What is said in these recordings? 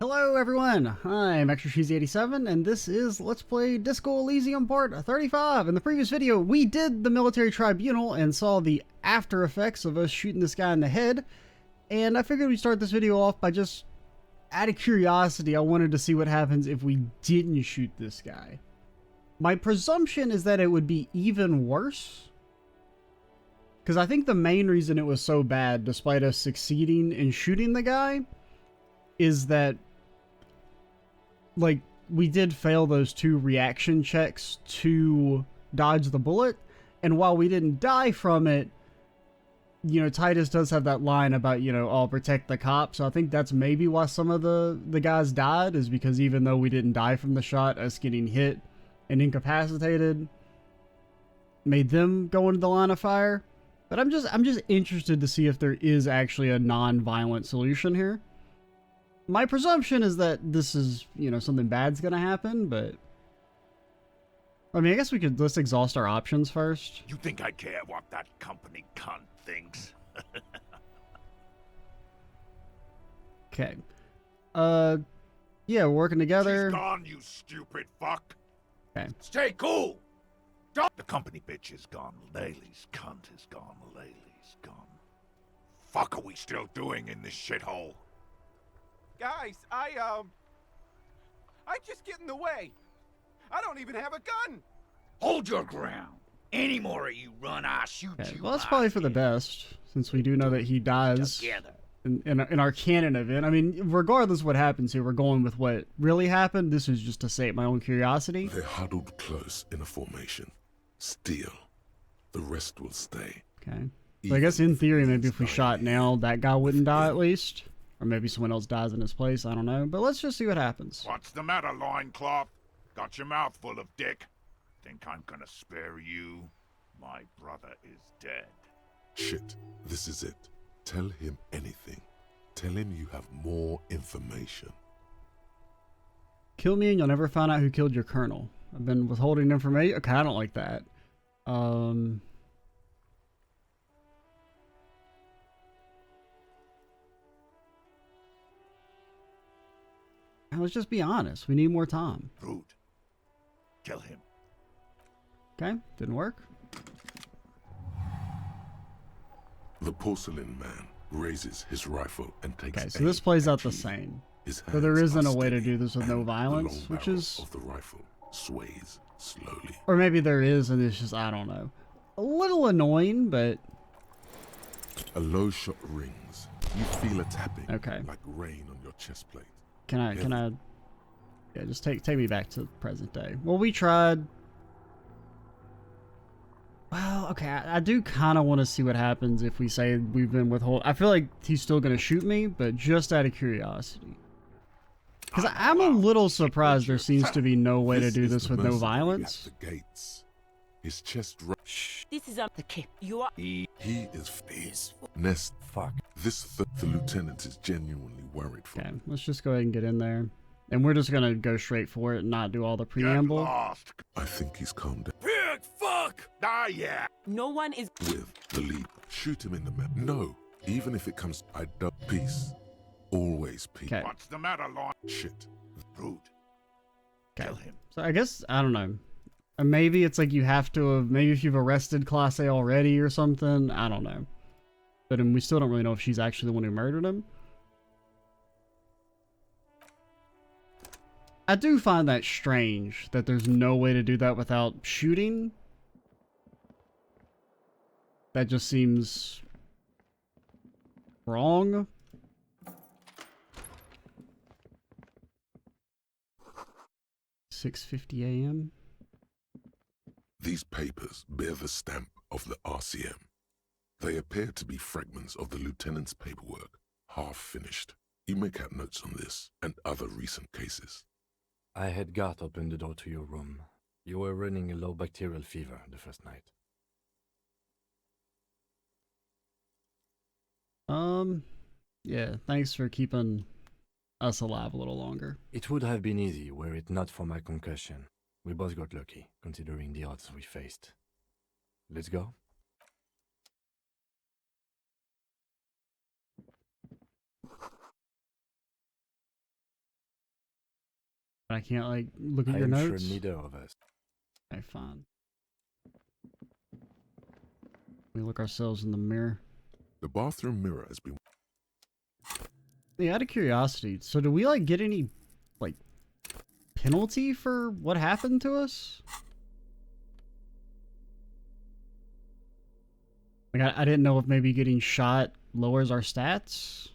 Hello everyone, I'm ExtraCheesy87 and this is Let's Play Disco Elysium Part 35. In the previous video, we did the military tribunal and saw the after effects of us shooting this guy in the head. And I figured we'd start this video off by just, out of curiosity, I wanted to see what happens if we didn't shoot this guy. My presumption is that it would be even worse. Because I think the main reason it was so bad, despite us succeeding in shooting the guy, is that, like, we did fail those 2 reaction checks to dodge the bullet, and while we didn't die from it, you know, Titus does have that line about, you know, I'll protect the cop, so I think that's maybe why some of the guys died, is because even though we didn't die from the shot, us getting hit and incapacitated made them go into the line of fire. But I'm just interested to see if there is actually a non-violent solution here. My presumption is that this is, you know, something bad's gonna happen, but I mean, I guess let's exhaust our options first. You think I care what that company cunt thinks? Okay. Yeah, we're working together. She's gone, you stupid fuck. Okay. Stay cool. Don't. The company bitch is gone. Laylee's cunt is gone. Laylee's gone. Fuck are we still doing in this shithole? Guys, I just get in the way. I don't even have a gun. Hold your ground. Any more of you run, I'll shoot Okay. you. Well, that's probably for the best, since we do know that he dies Together. in our canon event. I mean, regardless of what happens here, we're going with what really happened. This is just to sate my own curiosity. They're huddled close in a formation. Still, the rest will stay. Okay. So I guess in theory, maybe if we shot now, that guy wouldn't die at least. Or maybe someone else dies in his place, I don't know. But let's just see what happens. What's the matter, loincloth? Got your mouth full of dick? Think I'm gonna spare you? My brother is dead. Shit, this is it. Tell him anything. Tell him you have more information. Kill me and you'll never find out who killed your colonel. I've been withholding information. Okay, I don't like that. Let's just be honest. We need more time. Rude. Kill him. Okay, didn't work. The porcelain man raises his rifle and takes Okay, so aim this plays at out the you. same. His So there hands isn't are a way to steady, do this with no and the violence, long which barrel is... of the rifle sways slowly. Or maybe there is and it's just, I don't know. A little annoying, but... A low shot rings. You feel a tapping, Okay. like rain on your chest plate. Can I... Yeah, just take me back to present day. Well, we tried... Well, okay, I do kind of want to see what happens if we say we've been withholding. I feel like he's still going to shoot me, but just out of curiosity. Because I'm a little surprised there seems to be no way to do is this the with no mercenary violence. At the gates. His chest. Shh. This is the kid. You are. He is peaceful. Nest. Fuck. The lieutenant is genuinely worried for Okay, him. let's just go ahead and get in there. And we're just going to go straight for it and not do all the Get preamble. lost. I think he's calmed down. Big fuck. Ah, yeah. No one is. With the leap, shoot him in the mouth. No, even if it comes, I don't. Peace. Always peace. Okay. What's the matter, loin? Shit. Rude. Okay. Kill him. So I guess, I don't know. Maybe it's like you have to have, maybe if you've arrested Class A already or something, I don't know. But we still don't really know if she's actually the one who murdered him. I do find that strange that there's no way to do that without shooting. That just seems wrong. $6:50 a.m. These papers bear the stamp of the RCM. They appear to be fragments of the lieutenant's paperwork, half finished. You make out notes on this and other recent cases. I had Gart open the door to your room. You were running a low bacterial fever the first night. Yeah, thanks for keeping us alive a little longer. It would have been easy were it not for my concussion. We both got lucky, considering the odds we faced. Let's go? I can't, like, look at I your am notes? sure neither of us. Okay, fine. We look ourselves in the mirror. The bathroom mirror has been... Yeah, out of curiosity, so do we, like, get any, like, penalty for what happened to us? Like, I didn't know if maybe getting shot lowers our stats.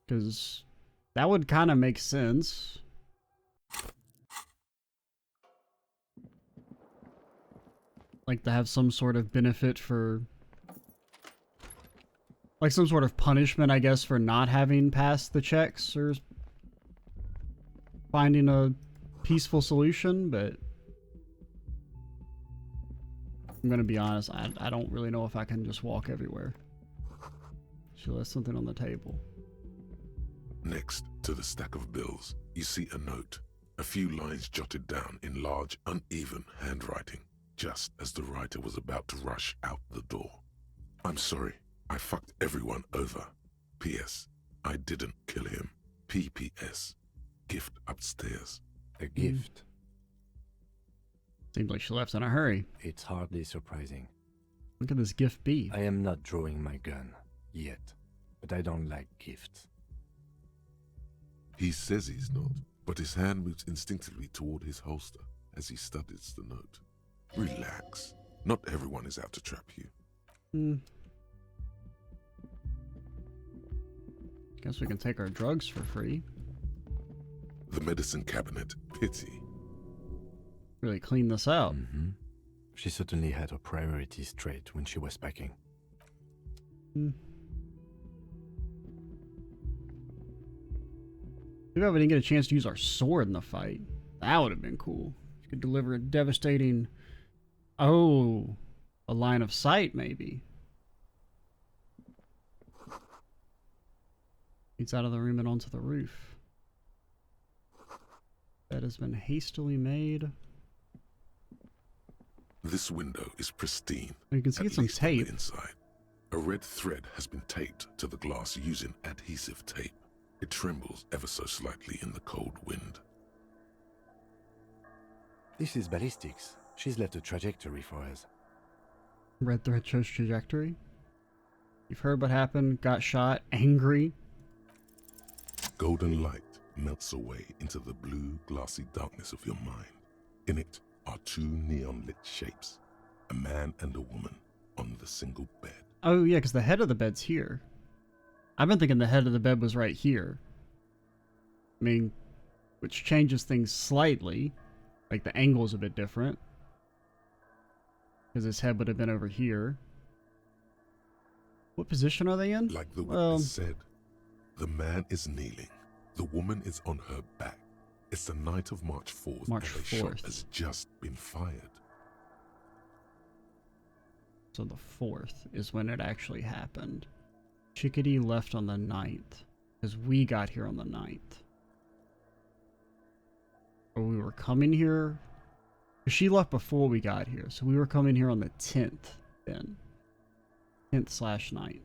Because that would kind of make sense. Like, to have some sort of benefit for... like, some sort of punishment, I guess, for not having passed the checks or finding a peaceful solution, but... I'm gonna be honest, I don't really know if I can just walk everywhere. She left something on the table. Next to the stack of bills, you see a note, a few lines jotted down in large, uneven handwriting, just as the writer was about to rush out the door. I'm sorry, I fucked everyone over. P.S. I didn't kill him. P.P.S. Gift upstairs. A gift. Seems like she left in a hurry. It's hardly surprising. Look at this gift be. I am not drawing my gun. Yet. But I don't like gifts. He says he's not, but his hand moves instinctively toward his holster as he studies the note. Relax. Not everyone is out to trap you. Guess we can take our drugs for free. The medicine cabinet. Pity. Really clean this out. Mm-hmm. She certainly had her priorities straight when she was packing. Too bad we didn't get a chance to use our sword in the fight. That would have been cool. You could deliver a devastating... oh, a line of sight, maybe. It's out of the room and onto the roof. That has been hastily made. This window is pristine. You can see at it's some least on the tape. inside. A red thread has been taped to the glass using adhesive tape. It trembles ever so slightly in the cold wind. This is ballistics. She's left a trajectory for us. Red thread shows trajectory. You've heard what happened, got shot, angry. Golden light melts away into the blue, glassy darkness of your mind. In it are two neon-lit shapes, a man and a woman on the single bed. Oh yeah, because the head of the bed's here. I've been thinking the head of the bed was right here. I mean, which changes things slightly. Like the angle's a bit different. Because his head would have been over here. What position are they in? Like the witness said, the man is kneeling. The woman is on her back. It's the night of March 4th, March and a shot 4th. has just been fired. So the 4th is when it actually happened. Chickadee left on the 9th. Because we got here on the 9th. Or we were coming here. She left before we got here. So we were coming here on the 10th then. 10th/9th.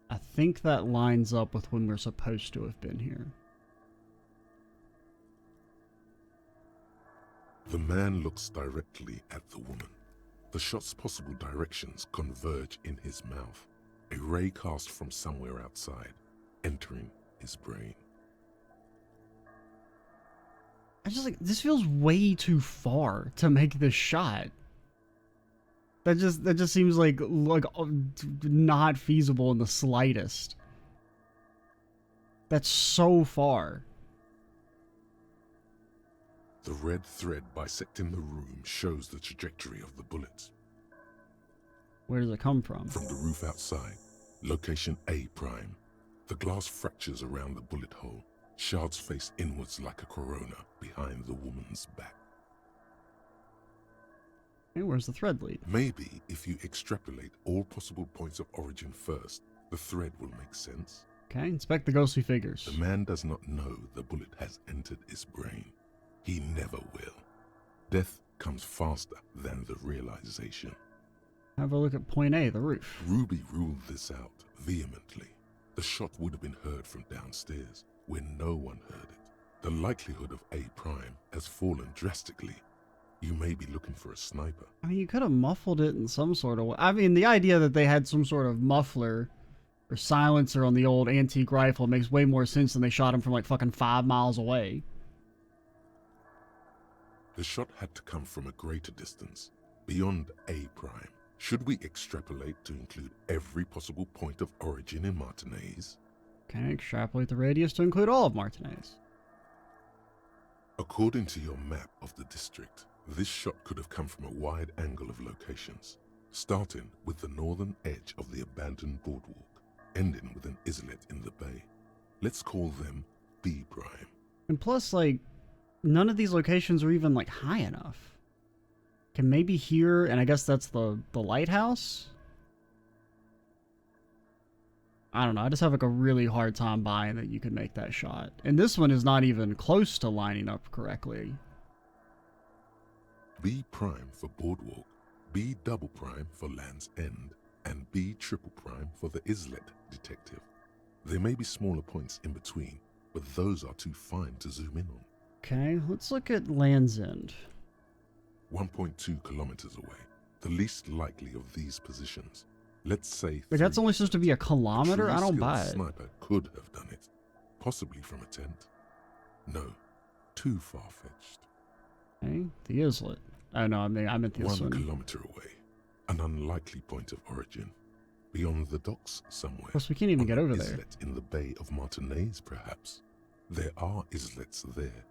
I think that lines up with when we're supposed to have been here. The man looks directly at the woman. The shot's possible directions converge in his mouth. A ray cast from somewhere outside, entering his brain. I just like, this feels way too far to make this shot. That just seems like not feasible in the slightest. That's so far. The red thread bisecting the room shows the trajectory of the bullets. Where does it come from? From the roof outside, location A prime. The glass fractures around the bullet hole. Shards face inwards like a corona behind the woman's back. Hey, where's the thread lead? Maybe if you extrapolate all possible points of origin first, the thread will make sense. Okay, inspect the ghostly figures. The man does not know the bullet has entered his brain. He never will. Death comes faster than the realization. Have a look at point A, the roof. Ruby ruled this out vehemently. The shot would have been heard from downstairs. when no one heard it. The likelihood of A prime has fallen drastically. You may be looking for a sniper. I mean, you could have muffled it in some sort of way. I mean, the idea that they had some sort of muffler or silencer on the old antique rifle makes way more sense than they shot him from like fucking 5 miles away. The shot had to come from a greater distance, beyond A prime. Should we extrapolate to include every possible point of origin in Martinez? Can I extrapolate the radius to include all of Martinez? According to your map of the district, this shot could have come from a wide angle of locations, starting with the northern edge of the abandoned boardwalk, ending with an islet in the bay. Let's call them B prime. And plus, like, none of these locations are even, like, high enough. Can maybe here, and I guess that's the lighthouse? I don't know, I just have, like, a really hard time buying that you could make that shot. And this one is not even close to lining up correctly. B prime for boardwalk, B double prime for Land's End, and B triple prime for the islet detective. There may be smaller points in between, but those are too fine to zoom in on. Okay, let's look at Land's End. 1.2 kilometers away, the least likely of these positions. Let's say Wait, that's 3. only supposed to be a kilometer? I don't buy it. A sniper could have done it, possibly from a tent. No, too far-fetched. Okay, the islet. Oh no, I meant this 1 one. kilometer away, an unlikely point of origin. Beyond the docks somewhere. Plus, we can't even On get an over there. islet in the Bay of Martinez, perhaps. There are islets there,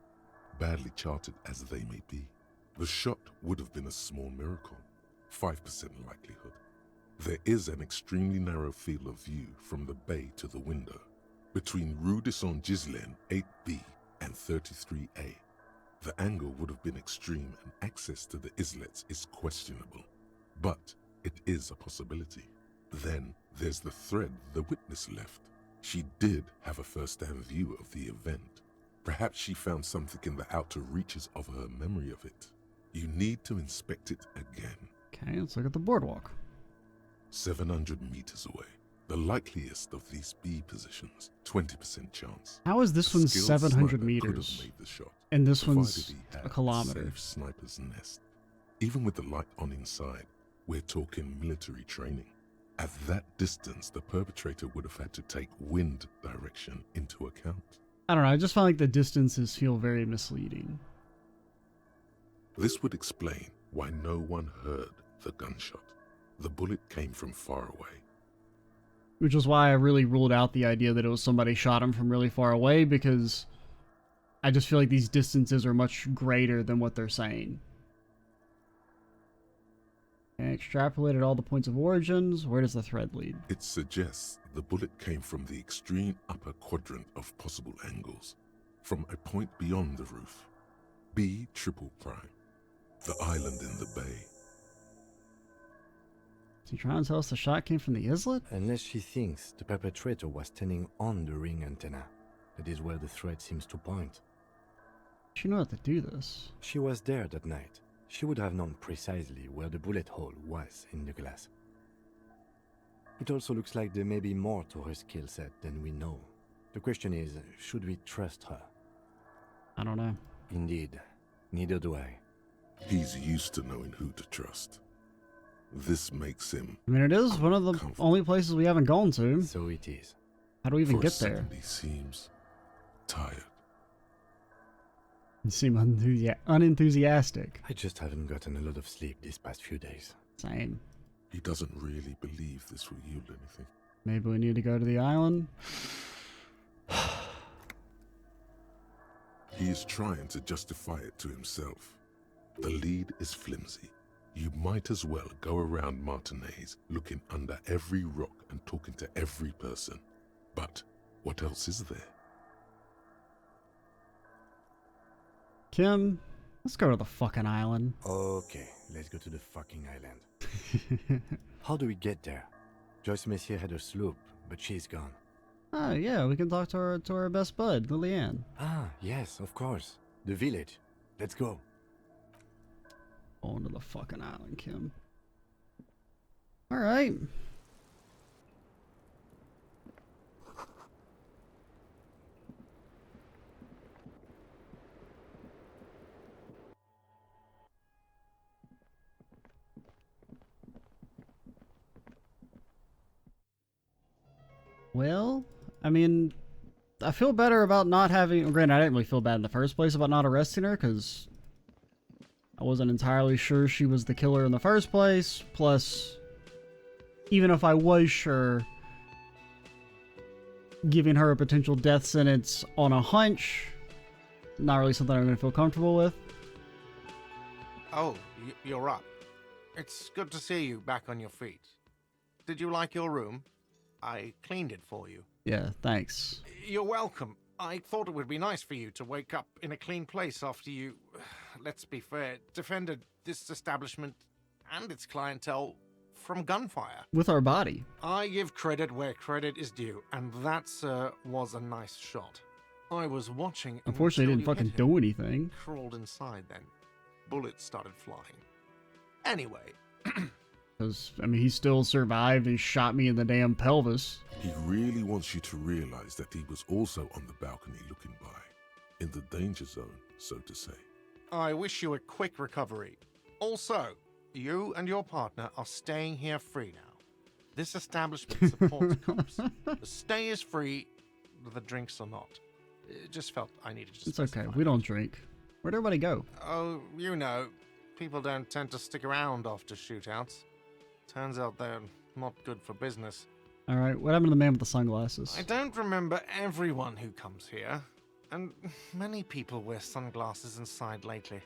badly charted as they may be. The shot would have been a small miracle, 5% likelihood. There is an extremely narrow field of view from the bay to the window, between Rue de Saint-Ghislain 8B and 33A. The angle would have been extreme and access to the islets is questionable, but it is a possibility. Then there's the thread the witness left. She did have a first-hand view of the event. Perhaps she found something in the outer reaches of her memory of it. You need to inspect it again. Okay, let's look at the boardwalk. 700 meters away. The likeliest of these B positions, 20% chance. How is this one skilled 700 sniper could meters? have made the shot, And this provided one's he had a kilometer. safe sniper's nest. Even with the light on inside, we're talking military training. At that distance, the perpetrator would have had to take wind direction into account. I don't know, I just find like the distances feel very misleading. This would explain why no one heard the gunshot. The bullet came from far away. Which is why I really ruled out the idea that it was somebody shot him from really far away, because I just feel like these distances are much greater than what they're saying. Okay, extrapolated all the points of origins. Where does the thread lead? It suggests the bullet came from the extreme upper quadrant of possible angles, from a point beyond the roof. B triple prime, the island in the bay. Is he trying to tell us the shot came from the islet? Unless she thinks the perpetrator was standing on the ring antenna. That is where the thread seems to point. She knew how to do this. She was there that night. She would have known precisely where the bullet hole was in the glass. It also looks like there may be more to her skill set than we know. The question is, should we trust her? I don't know. Indeed, neither do I. He's used to knowing who to trust. This makes him... I mean, it is one of the comfortable. only places we haven't gone to. So it is. How do we even For a get there? second he seems tired. You seem unenthusiastic. I just haven't gotten a lot of sleep these past few days. Same. He doesn't really believe this will yield anything. Maybe we need to go to the island? He is trying to justify it to himself. The lead is flimsy. You might as well go around Martinez looking under every rock and talking to every person. But what else is there? Kim, let's go to the fucking island. Okay, let's go to the fucking island. How do we get there? Joyce Messier had a sloop, but she's gone. Oh yeah, we can talk to our best bud, Lillian. Ah, yes, of course. The village. Let's go. On to the fucking island, Kim. Alright. Well, I mean, I feel better about not having... Well, granted, I didn't really feel bad in the first place about not arresting her, because I wasn't entirely sure she was the killer in the first place. Plus, even if I was sure, giving her a potential death sentence on a hunch, not really something I'm going to feel comfortable with. Oh, you're up. It's good to see you back on your feet. Did you like your room? I cleaned it for you. Yeah, thanks. You're welcome. I thought it would be nice for you to wake up in a clean place after you, let's be fair, defended this establishment and its clientele from gunfire. With our body. I give credit where credit is due, and that, sir, was a nice shot. I was watching. Unfortunately, until didn't you fucking hit him. do anything. Crawled inside then. Bullets started flying. Anyway. Because, I mean, he still survived and shot me in the damn pelvis. He really wants you to realize that he was also on the balcony looking by, in the danger zone, so to say. I wish you a quick recovery. Also, you and your partner are staying here free now. This establishment supports cops. The stay is free, the drinks are not. It just felt I needed to It's okay. specify. We don't drink. Where'd everybody go? Oh, you know, people don't tend to stick around after shootouts. Turns out they're not good for business. Alright, what happened to the man with the sunglasses? I don't remember everyone who comes here, and many people wear sunglasses inside lately.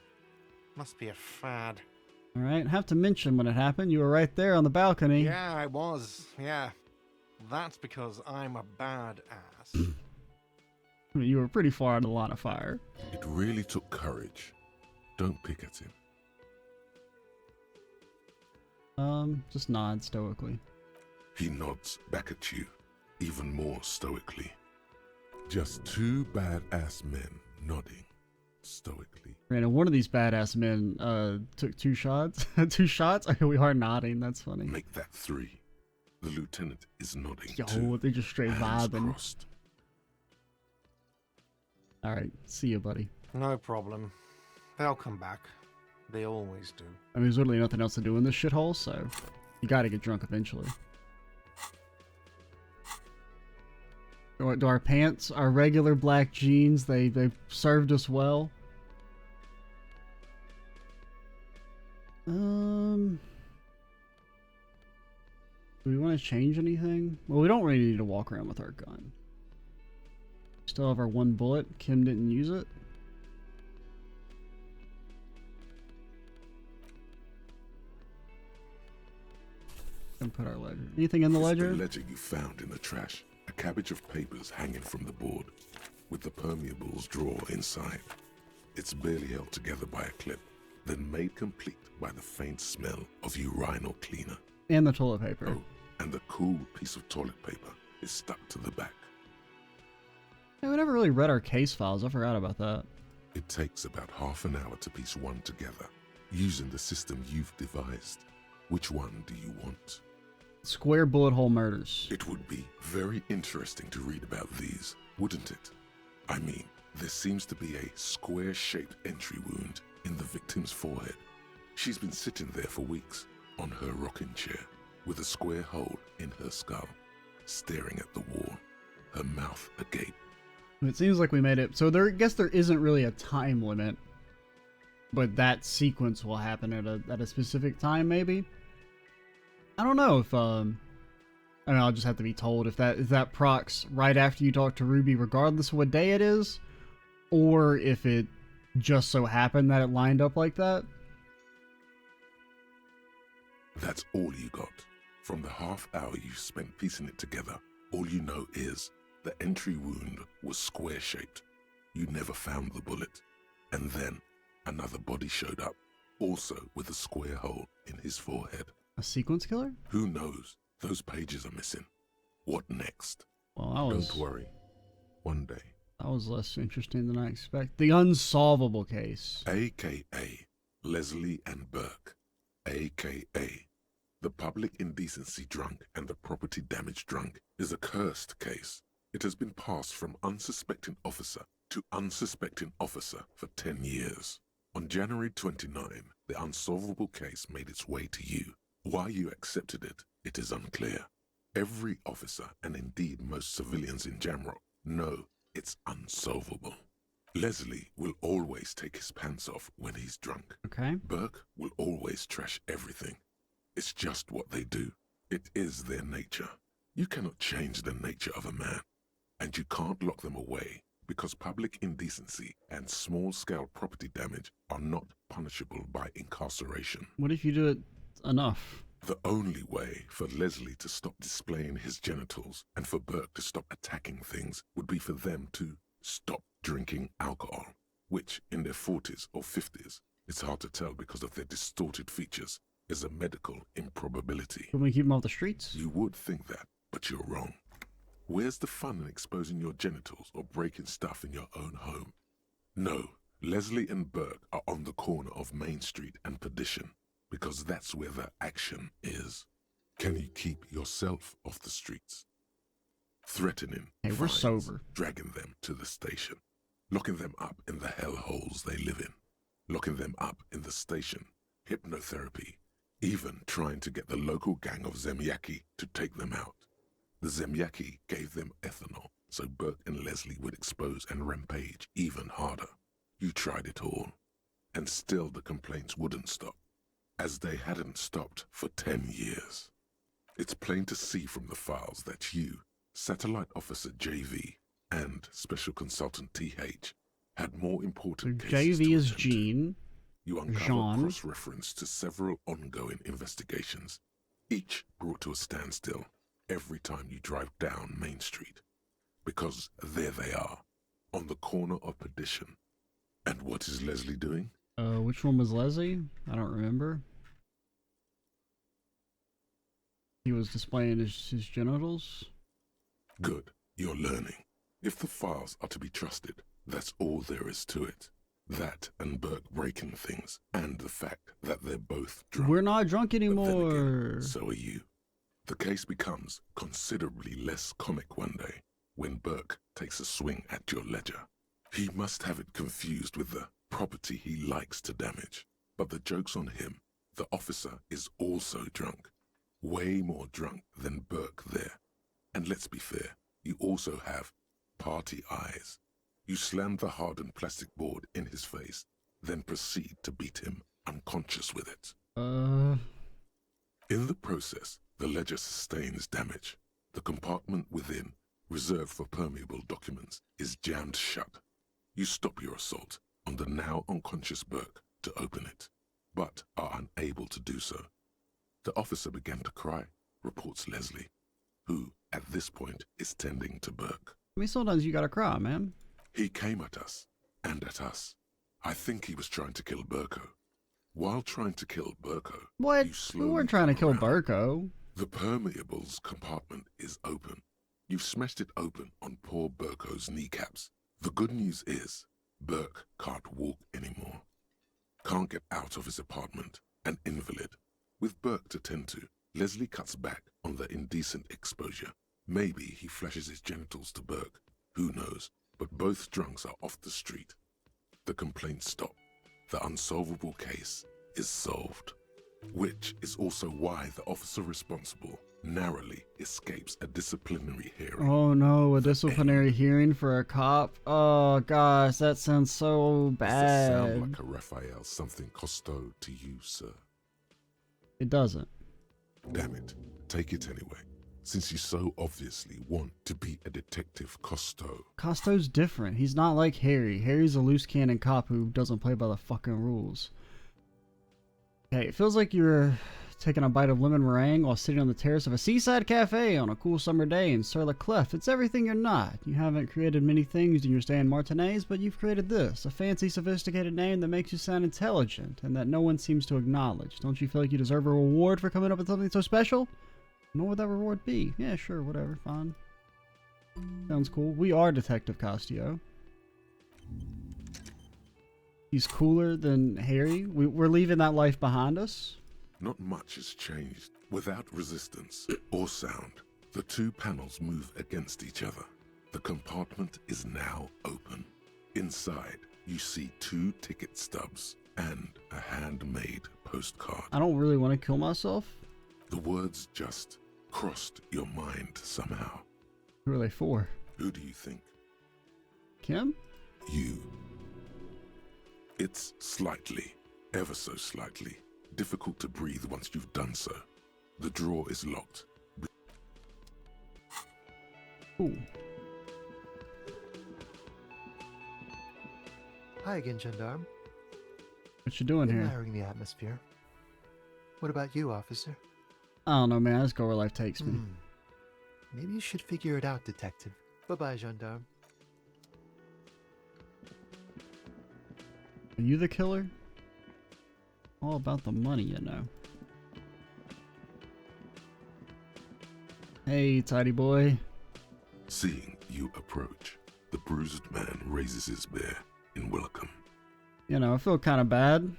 Must be a fad. Alright, have to mention when it happened. You were right there on the balcony. Yeah, I was. Yeah. That's because I'm a bad ass. I mean, you were pretty far in the line of fire. It really took courage. Don't pick at him. Just nod stoically. He nods back at you, even more stoically. Just two badass men nodding stoically. Granted, one of these badass men, took 2 shots. 2 shots? Okay, we are nodding. That's funny. Make that 3. The lieutenant is nodding Yo, too. they just straight Hands vibing. crossed. Alright, see you, buddy. No problem. They'll come back. They always do. I mean, there's literally nothing else to do in this shithole, so you gotta get drunk eventually. Do our pants, our regular black jeans, they served us well? Do we want to change anything? Well, we don't really need to walk around with our gun. Still have our 1 bullet. Kim didn't use it. And put our ledger. Anything in the It's ledger? the ledger you found in the trash. A cabbage of papers hanging from the board, with the permeables drawer inside. It's barely held together by a clip, then made complete by the faint smell of urinal cleaner. And the toilet paper. Oh, and the cool piece of toilet paper is stuck to the back. Yeah, we never really read our case files. I forgot about that. It takes about half an hour to piece one together, using the system you've devised. Which one do you want? Square bullet hole murders. It would be very interesting to read about these, wouldn't it? I mean, there seems to be a square-shaped entry wound in the victim's forehead. She's been sitting there for weeks, on her rocking chair, with a square hole in her skull, staring at the wall, her mouth agape. It seems like we made it. So I guess there isn't really a time limit, but that sequence will happen at a specific time, maybe. I don't know if I mean, I'll just have to be told if that procs right after you talk to Ruby, regardless of what day it is, or if it just so happened that it lined up like that. That's all you got. From the half hour you spent piecing it together, all you know is the entry wound was square-shaped. You never found the bullet. And then another body showed up, also with a square hole in his forehead. A sequence killer? Who knows? Those pages are missing. What next? Well, Don't worry. One day. that was less interesting than I expected. The unsolvable case. AKA Leslie and Burke. AKA the public indecency drunk and the property damage drunk is a cursed case. It has been passed from unsuspecting officer to unsuspecting officer for 10 years. On January 29, the unsolvable case made its way to you. Why you accepted it, it is unclear. Every officer, and indeed most civilians in Jamrock, know it's unsolvable. Leslie will always take his pants off when he's drunk. Okay. Burke will always trash everything. It's just what they do. It is their nature. You cannot change the nature of a man, and you can't lock them away because public indecency and small-scale property damage are not punishable by incarceration. What if you do it enough? The only way for Leslie to stop displaying his genitals and for Burke to stop attacking things would be for them to stop drinking alcohol, which in their 40s or 50s, it's hard to tell because of their distorted features, is a medical improbability. Can we keep them off the streets? You would think that, but you're wrong. Where's the fun in exposing your genitals or breaking stuff in your own home? No, Leslie and Burke are on the corner of Main Street and Perdition, because that's where the action is. Can you keep yourself off the streets? Threatening, Hey, we're fines, sober. dragging them to the station, locking them up in the hellholes they live in, locking them up in the station, hypnotherapy, even trying to get the local gang of Zemyaki to take them out. The Zemyaki gave them ethanol, so Burke and Leslie would expose and rampage even harder. You tried it all, and still the complaints wouldn't stop, as they hadn't stopped for 10 years. It's plain to see from the files that you, Satellite Officer JV, and Special Consultant TH had more important cases JV to is attend to. Jean. You uncover Jean. cross-reference to several ongoing investigations, each brought to a standstill every time you drive down Main Street. Because there they are, on the corner of Perdition. And what is Leslie doing? Which one was Leslie? I don't remember. He was displaying his genitals. Good, you're learning. If the files are to be trusted, that's all there is to it. That and Burke breaking things, and the fact that they're both drunk. We're not drunk But then anymore. again, so are you. The case becomes considerably less comic one day when Burke takes a swing at your ledger. He must have it confused with the property he likes to damage. But the joke's on him. The officer is also drunk. Way more drunk than Burke there. And let's be fair, you also have party eyes. You slam the hardened plastic board in his face, then proceed to beat him unconscious with it. In the process, the ledger sustains damage. The compartment within, reserved for permeable documents, is jammed shut. You stop your assault on the now unconscious Burke to open it, but are unable to do so. The officer began to cry, reports Leslie, who, at this point, is tending to Burke. I mean, sometimes you gotta cry, man. He came at us, and at us. I think he was trying to kill Burko. While trying to kill Burko, What? you We slowly weren't trying to come kill around. Burko. The permeables compartment is open. You've smashed it open on poor Burko's kneecaps. The good news is, Burke can't walk anymore. Can't get out of his apartment, an invalid. With Burke to tend to, Leslie cuts back on the indecent exposure. Maybe he flashes his genitals to Burke. Who knows? But both drunks are off the street. The complaints stop. The unsolvable case is solved. Which is also why the officer responsible narrowly escapes a disciplinary hearing. Oh no, a disciplinary hearing for a cop? Oh gosh, that sounds so Does that sound bad. like a Raphael something Costo to you, sir? It doesn't. Damn it, take it anyway, since you so obviously want to be a detective Costo. Costo's different. He's not like Harry. Harry's a loose cannon cop who doesn't play by the fucking rules. Okay, it feels like you're taking a bite of lemon meringue while sitting on the terrace of a seaside cafe on a cool summer day in Sur-la-Clef. It's everything you're not. You haven't created many things in your stay in Martinez, but you've created this, a fancy, sophisticated name that makes you sound intelligent and that no one seems to acknowledge. Don't you feel like you deserve a reward for coming up with something so special? And what would that reward be? Yeah, sure, whatever, fine. Sounds cool. We are Detective Castillo. He's cooler than Harry. We're leaving that life behind us. Not much has changed. Without resistance or sound, the two panels move against each other. The compartment is now open. Inside, you see 2 ticket stubs and a handmade postcard. I don't really want to kill myself. The words just crossed your mind somehow. Who are they for? Who do you think? Kim? You. It's slightly, ever so slightly, difficult to breathe once you've done so. The drawer is locked. Ooh. Hi again, Gendarme. What you doing here? Admiring the atmosphere. What about you, officer? I don't know, man. I just go where life takes me. Maybe you should figure it out, detective. Bye-bye, Gendarme. Are you the killer? All about the money, you know. Hey, tidy boy. Seeing you approach, the bruised man raises his bear in welcome. You know, I feel kind of bad.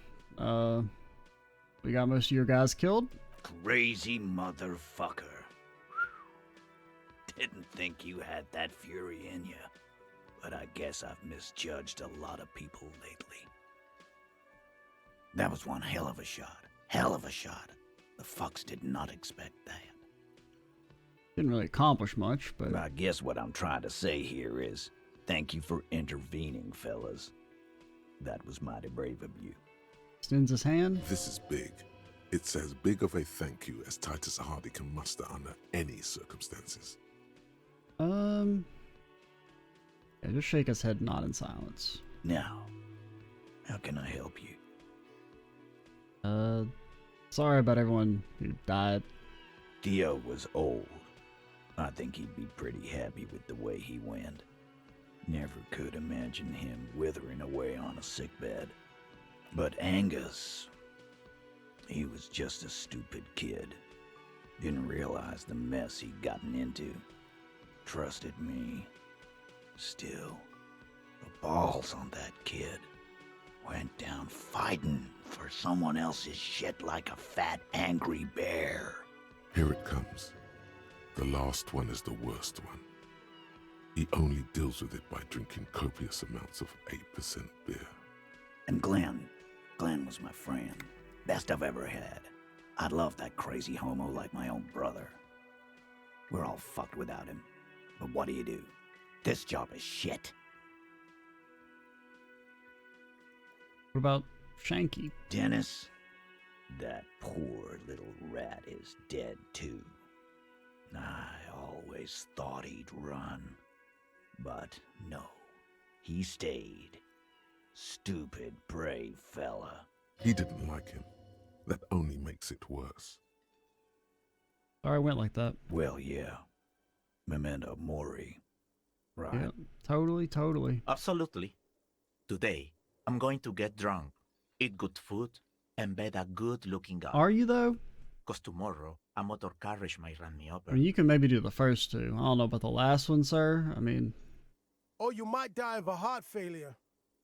We got most of your guys killed. Crazy motherfucker. Didn't think you had that fury in you, but I guess I've misjudged a lot of people lately. That was one hell of a shot. Hell of a shot. The fucks did not expect that. Didn't really accomplish much, but... I guess what I'm trying to say here is, thank you for intervening, fellas. That was mighty brave of you. Extends his hand. This is big. It's as big of a thank you as Titus Hardy can muster under any circumstances. Yeah, just shake his head, nod in silence. Now, how can I help you? Sorry about everyone who died. Dio was old. I think he'd be pretty happy with the way he went. Never could imagine him withering away on a sickbed. But Angus, he was just a stupid kid. Didn't realize the mess he'd gotten into. Trusted me. Still, the balls on that kid. Went down fighting for someone else's shit like a fat, angry bear. Here it comes. The last one is the worst one. He only deals with it by drinking copious amounts of 8% beer. And Glenn was my friend. Best I've ever had. I'd love that crazy homo like my own brother. We're all fucked without him. But what do? This job is shit. What about Shanky? Dennis, that poor little rat is dead too. I always thought he'd run. But no, he stayed. Stupid, brave fella. He didn't like him. That only makes it worse. Sorry I went like that. Well, yeah. Memento mori. Right. Yeah, totally. Absolutely. Today, I'm going to get drunk, eat good food, and bed a good-looking guy. Are you, though? Because tomorrow, a motor carriage might run me over. I mean, you can maybe do the first two. I don't know about the last one, sir. I mean... Or you might die of a heart failure.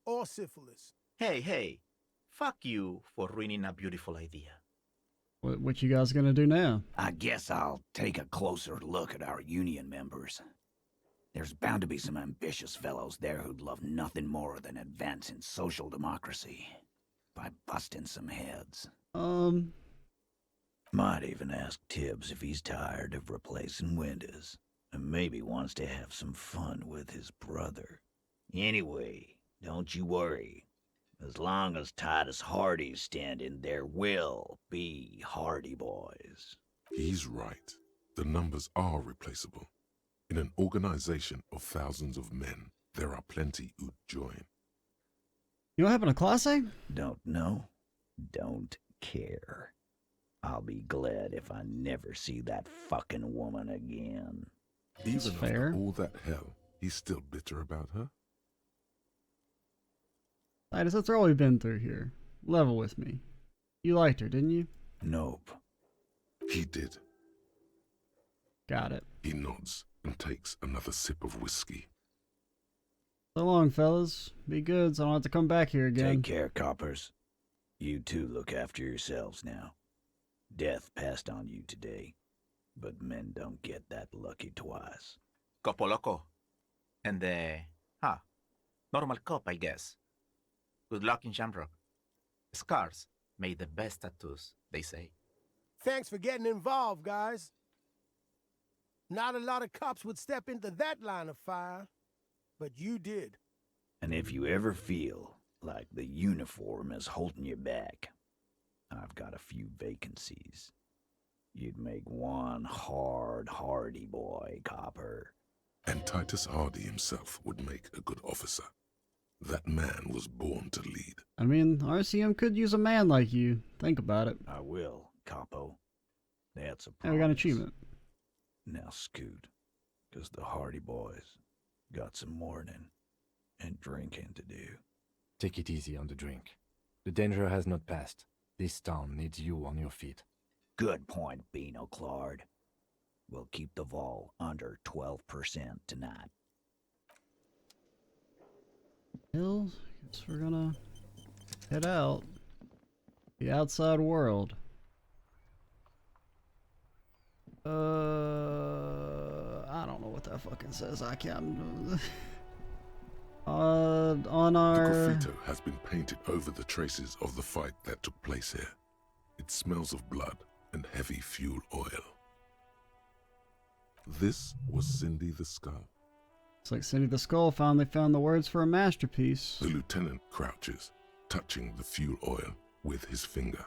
Or syphilis. Hey. Fuck you for ruining a beautiful idea. What you guys gonna do now? I guess I'll take a closer look at our union members. There's bound to be some ambitious fellows there who'd love nothing more than advancing social democracy by busting some heads. Might even ask Tibbs if he's tired of replacing windows and maybe wants to have some fun with his brother. Anyway, don't you worry. As long as Titus Hardy's standing, there will be Hardy boys. He's right. The numbers are replaceable. In an organization of thousands of men, there are plenty who'd join. You know what happened to Class A? Don't know. Don't care. I'll be glad if I never see that fucking woman again. Even fair. after all that hell, he's still bitter about her? Titus, that's all we've been through here. Level with me. You liked her, didn't you? Nope. He did. Got it. He nods and takes another sip of whiskey. So long, fellas. Be good so I don't have to come back here again. Take care, coppers. You two look after yourselves now. Death passed on you today, but men don't get that lucky twice. Copo loco. And normal cop, I guess. Good luck in Shamrock. Scars made the best tattoos, they say. Thanks for getting involved, guys. Not a lot of cops would step into that line of fire, but you did. And if you ever feel like the uniform is holding you back, I've got a few vacancies. You'd make one hardy boy, copper. And Titus Hardy himself would make a good officer. That man was born to lead. I mean, RCM could use a man like you. Think about it. I will, capo. That's a promise. Yeah, we got an achievement. Now scoot, 'cause the Hardy boys got some mourning and drinking to do. Take it easy on the drink. The danger has not passed. This town needs you on your feet. Good point, Beano Claude. We'll keep the vol under 12% tonight. Well, guess we're gonna head out. The outside world. I don't know what that fucking says. I can't. On our. The graffito has been painted over the traces of the fight that took place here. It smells of blood and heavy fuel oil. This was Cindy the Skull. It's like Cindy the Skull finally found the words for a masterpiece. The lieutenant crouches, touching the fuel oil with his finger.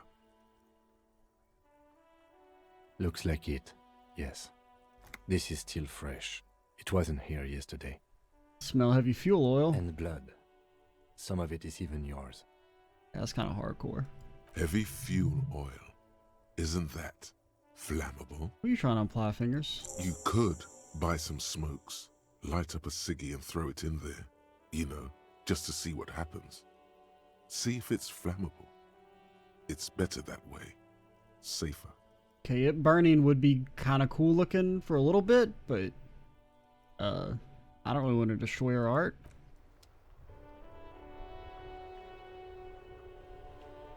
Looks like it, yes. This is still fresh. It wasn't here yesterday. Smell heavy fuel oil. And blood. Some of it is even yours. Yeah, that's kind of hardcore. Heavy fuel oil. Isn't that flammable? What are you trying to imply, Fingers? You could buy some smokes, light up a ciggy and throw it in there. You know, just to see what happens. See if it's flammable. It's better that way. Safer. Okay, it burning would be kind of cool looking for a little bit, but I don't really want to destroy our art.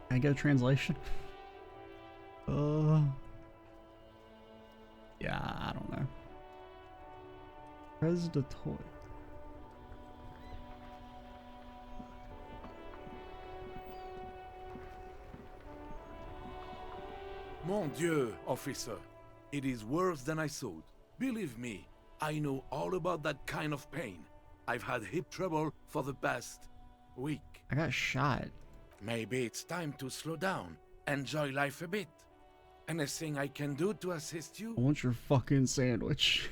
Can I get a translation? Yeah, I don't know. Where's the toy? Mon Dieu, officer. It is worse than I thought. Believe me, I know all about that kind of pain. I've had hip trouble for the past week. I got shot. Maybe it's time to slow down, enjoy life a bit. Anything I can do to assist you? I want your fucking sandwich.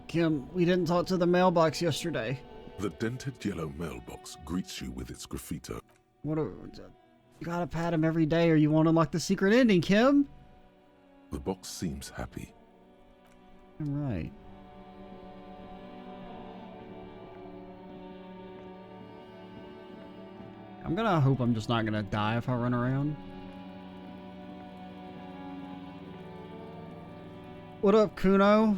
Kim, we didn't talk to the mailbox yesterday. The dented yellow mailbox greets you with its graffito. What a... You gotta pat him every day or you won't unlock the secret ending, Kim. The box seems happy. Right. I'm gonna hope I'm just not gonna die if I run around. What up, Kuno?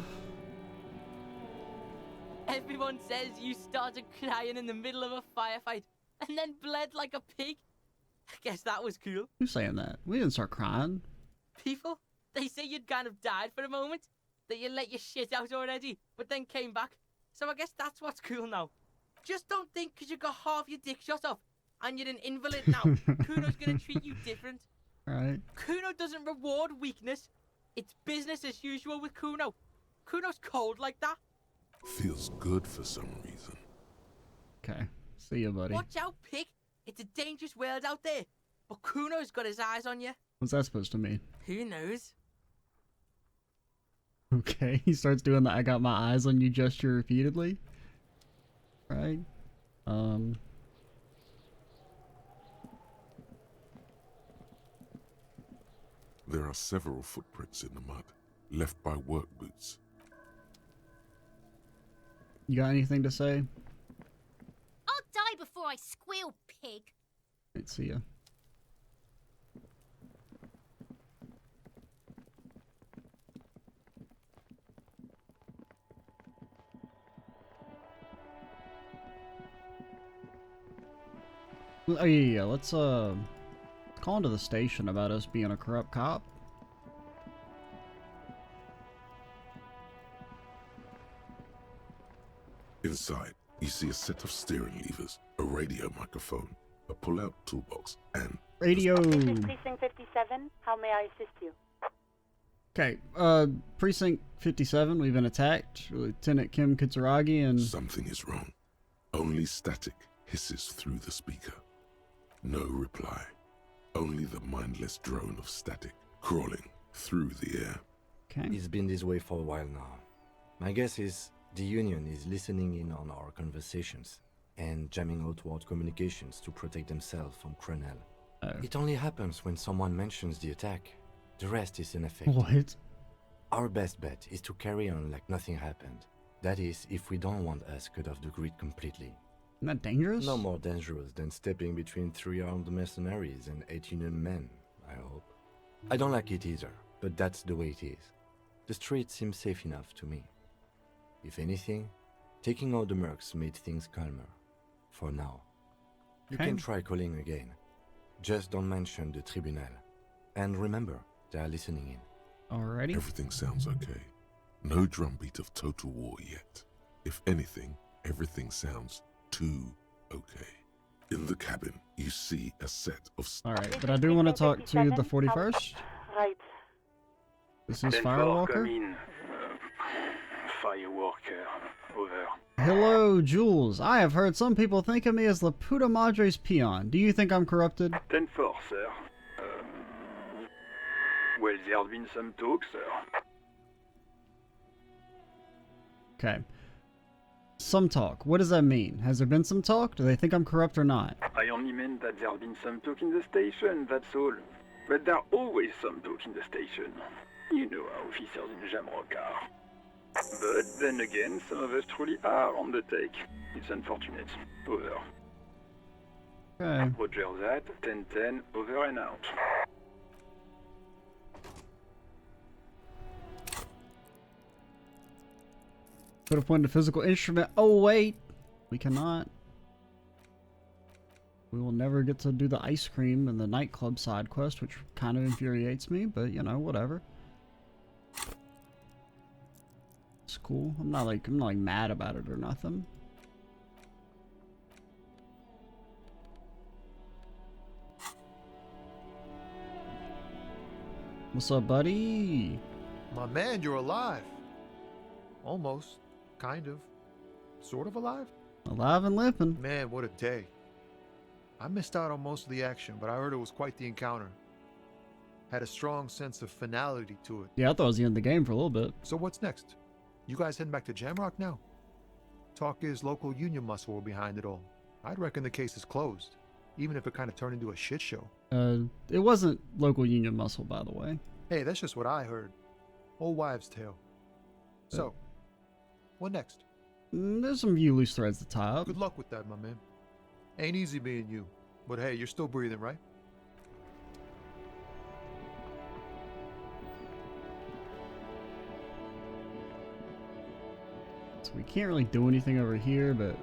Everyone says you started crying in the middle of a firefight and then bled like a pig. I guess that was cool. Who's saying that? We didn't start crying. People, they say you'd kind of died for a moment, that you let your shit out already, but then came back. So I guess that's what's cool now. Just don't think because you got half your dick shot off and you're an invalid now, Kuno's gonna treat you different. Right. Kuno doesn't reward weakness. It's business as usual with Kuno. Kuno's cold like that. Feels good for some reason. Okay. See ya, buddy. Watch out, pig. It's a dangerous world out there. But Kuno's got his eyes on you. What's that supposed to mean? Who knows? Okay, he starts doing the I got my eyes on you gesture repeatedly. Right. There are several footprints in the mud, left by work boots. You got anything to say? I'll die before I squeal, pig. Right, see ya. Oh yeah, let's call into the station about us being a corrupt cop. Inside, you see a set of steering levers, a radio microphone, a pull-out toolbox, and Radio. This is Precinct 57. How may I assist you? Okay, Precinct 57, we've been attacked. Lieutenant Kim Kitsuragi and... Something is wrong. Only static hisses through the speaker. No reply. Only the mindless drone of static crawling through the air. Okay. It's been this way for a while now. My guess is the Union is listening in on our conversations and jamming outward communications to protect themselves from Cronel. It only happens when someone mentions the attack. The rest is ineffective. What? Our best bet is to carry on like nothing happened. That is, if we don't want us cut off the grid completely. Isn't that dangerous? No more dangerous than stepping between 3 armed mercenaries and 8 Union men, I hope. I don't like it either, but that's the way it is. The street seems safe enough to me. If anything, taking out the mercs made things calmer. For now. You can try calling again. Just don't mention the tribunal. And remember, they are listening in. Alrighty. Everything sounds okay. No drumbeat of total war yet. If anything, everything sounds too okay. In the cabin, you see a set of... Alright, but I do want to talk to the 41st. Right. This is Firewalker. Firewalker, over. Hello, Jules. I have heard some people think of me as La Puta Madre's peon. Do you think I'm corrupted? 10-4, sir. Well, there's been some talk, sir. Okay. Some talk. What does that mean? Has there been some talk? Do they think I'm corrupt or not? I only meant that there's been some talk in the station, that's all. But there's always some talk in the station. You know how officers in Jamrock are. But then again, some of us truly are on the take. It's unfortunate. Over. Okay. Roger that. 10-10, over and out. Could have pointed a physical instrument. Oh, wait. We cannot. We will never get to do the ice cream and the nightclub side quest, which kind of infuriates me, but, you know, whatever. It's cool. I'm not like mad about it or nothing. What's up, buddy? My man, you're alive. Almost. Kind of. Sort of alive? Alive and limping. Man, what a day. I missed out on most of the action, but I heard it was quite the encounter. Had a strong sense of finality to it. Yeah, I thought it was the end of the game for a little bit. So what's next? You guys heading back to Jamrock now? Talk is local union muscle were behind it all. I'd reckon the case is closed, even if it kind of turned into a shit show. It wasn't local union muscle, by the way. Hey, that's just what I heard. Old wives' tale. So, what next? There's some few loose threads to tie up. Good luck with that, my man. Ain't easy being you, but hey, you're still breathing, right? So we can't really do anything over here, but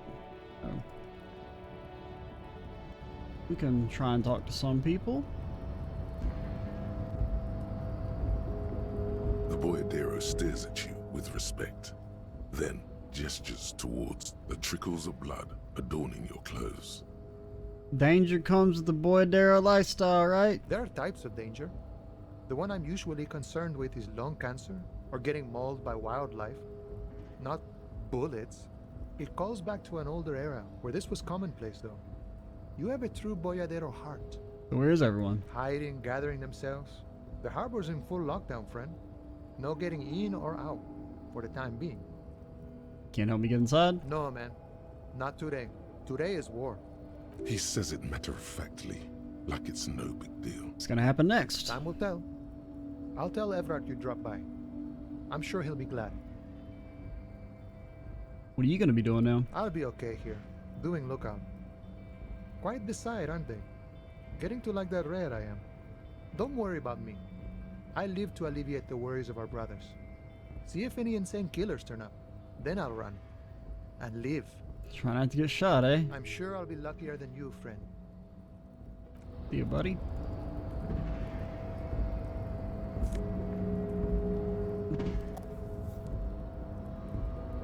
we can try and talk to some people. The boyadero stares at you with respect, then gestures towards the trickles of blood adorning your clothes. Danger comes with the boyadero lifestyle, right? There are types of danger. The one I'm usually concerned with is lung cancer or getting mauled by wildlife, not bullets. It calls back to an older era where this was commonplace, though. You have a true boyadero heart. So where is everyone? Hiding, gathering themselves. The harbor's in full lockdown, friend. No getting in or out, for the time being. Can't help me get inside? No, man. Not today. Today is war. He says it matter-of-factly, like it's no big deal. What's gonna happen next? Time will tell. I'll tell Everard you dropped by. I'm sure he'll be glad. What are you gonna be doing now? I'll be okay here, doing lookout. Quite the sight, aren't they? Getting to like that red I am. Don't worry about me. I live to alleviate the worries of our brothers. See if any insane killers turn up. Then I'll run. And live. Try not to get shot, eh? I'm sure I'll be luckier than you, friend. See you, buddy.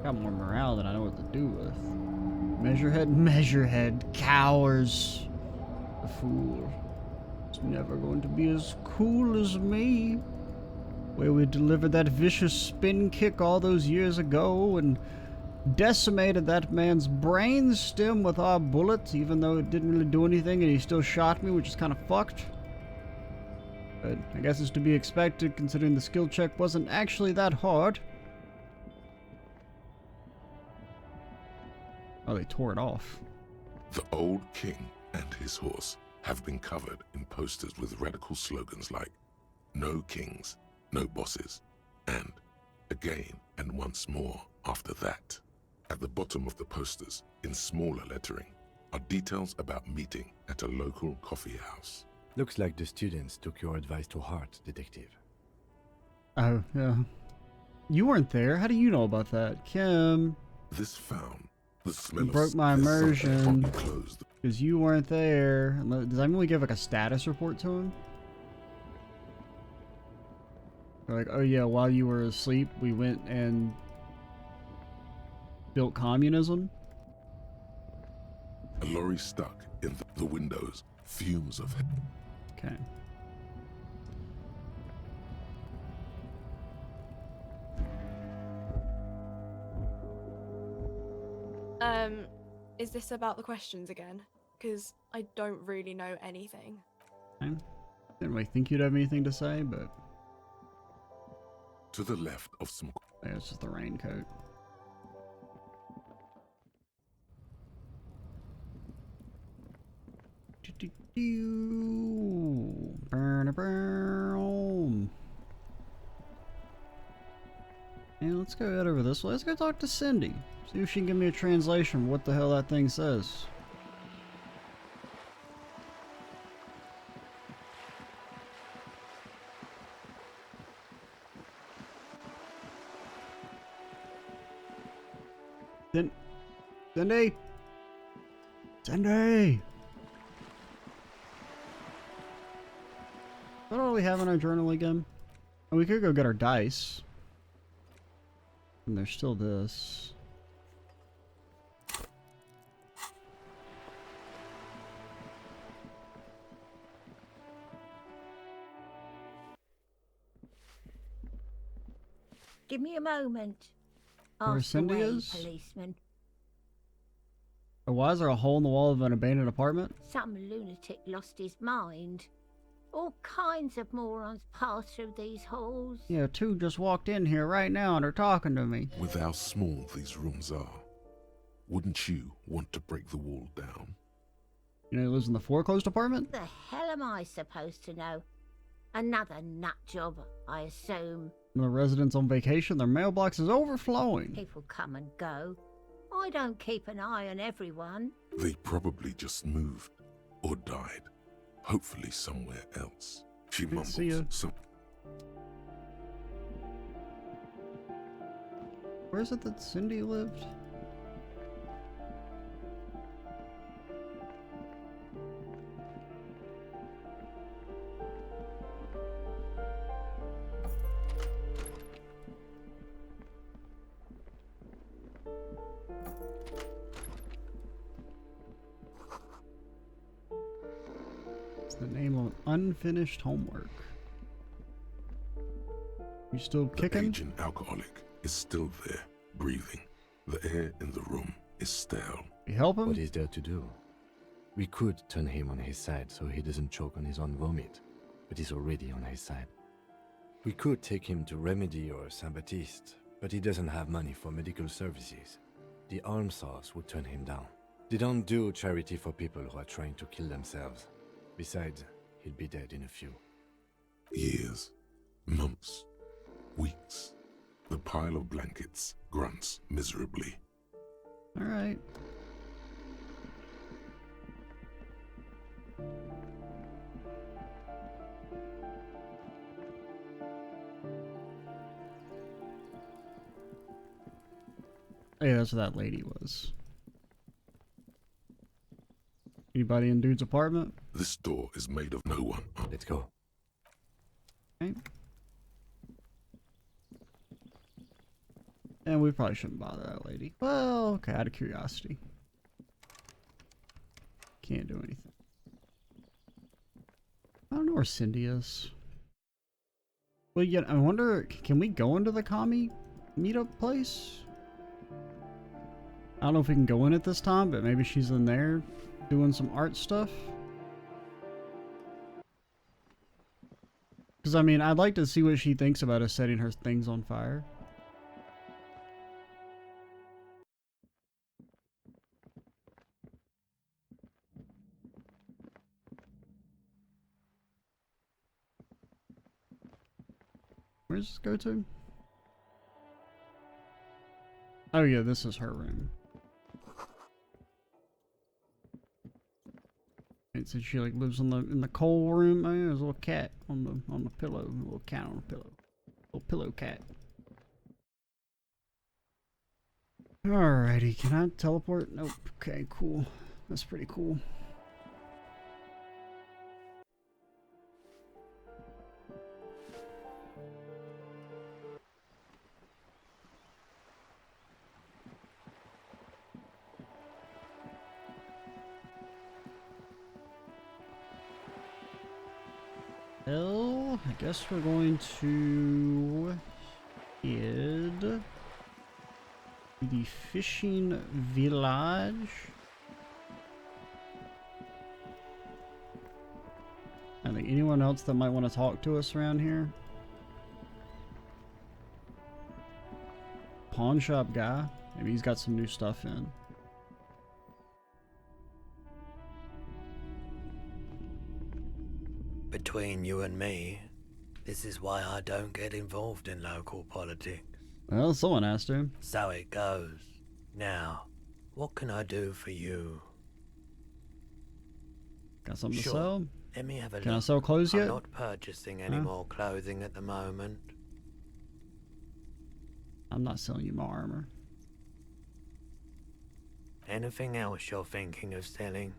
Got more morale than I know what to do with. Measurehead, cowers. The fool. It's never going to be as cool as me. Where we delivered that vicious spin kick all those years ago and decimated that man's brain stem with our bullets, even though it didn't really do anything and he still shot me, which is kind of fucked. But I guess it's to be expected considering the skill check wasn't actually that hard. Oh, they tore it off. The old king and his horse have been covered in posters with radical slogans like "No kings, no bosses," and "Again and once more after that." At the bottom of the posters, in smaller lettering, are details about meeting at a local coffee house. Looks like the students took your advice to heart, Detective. Oh, yeah. You weren't there. How do you know about that? Kim. This found the smell You broke of my immersion closed. because you weren't there. Does that mean we give like a status report to him? They're like, oh yeah, while you were asleep, we went and built communism? A lorry stuck in the windows, fumes of... Okay. Is this about the questions again? Because I don't really know anything. I didn't really think you'd have anything to say, but... To the left of some... Yeah, it's just the raincoat. And let's go head over this way. Let's go talk to Cindy. See if she can give me a translation of what the hell that thing says. Cindy! Cindy! What all we have in our journal again? Oh, we could go get our dice. And there's still this. Give me a moment. Where Ask Cindy away, is? policeman. Oh, why is there a hole in the wall of an abandoned apartment? Some lunatic lost his mind. All kinds of morons pass through these halls. Yeah, two just walked in here right now and are talking to me. With how small these rooms are, wouldn't you want to break the wall down? You know he lives in the foreclosed apartment? The hell am I supposed to know? Another nut job, I assume. The residents on vacation, their mailbox is overflowing. People come and go. I don't keep an eye on everyone. They probably just moved or died. Hopefully somewhere else. She mumbles some... Where is it that Cindy lived? The name of unfinished homework. You still kicking? The aging alcoholic is still there, breathing. The air in the room is stale. You help him? What is there to do? We could turn him on his side so he doesn't choke on his own vomit, but he's already on his side. We could take him to Remedy or Saint-Baptiste, but he doesn't have money for medical services. The almshouse would turn him down. They don't do charity for people who are trying to kill themselves. Besides, he'd be dead in a few. Years, months, weeks. The pile of blankets grunts miserably. All right. Hey, that's what that lady was. Anybody in dude's apartment? This door is made of no one. Let's go. Okay. And we probably shouldn't bother that lady. Well, okay, out of curiosity. Can't do anything. Cindius. Well, yeah, I wonder, can we go into the commie meetup place? I don't know if we can go in it this time, but maybe she's in there doing some art stuff. Because, I mean, I'd like to see what she thinks about us setting her things on fire. Where's this go to? Oh yeah, this is her room. And so she like lives in the coal room. Oh yeah, there's a little cat on the pillow. A little cat on the pillow. Little pillow cat. Alrighty, can I teleport? Nope. Okay, cool. That's pretty cool. Well, I guess we're going to head to the fishing village. I think anyone else that might want to talk to us around here? Pawn shop guy. Maybe he's got some new stuff in. Between you and me, this is why I don't get involved in local politics. Well, someone asked him. So it goes. Now, what can I do for you? Got something Sure. to sell? Let me have a Can I look. sell clothes yet? I'm not purchasing any Huh? more clothing at the moment. I'm not selling you my armor. Anything else you're thinking of selling?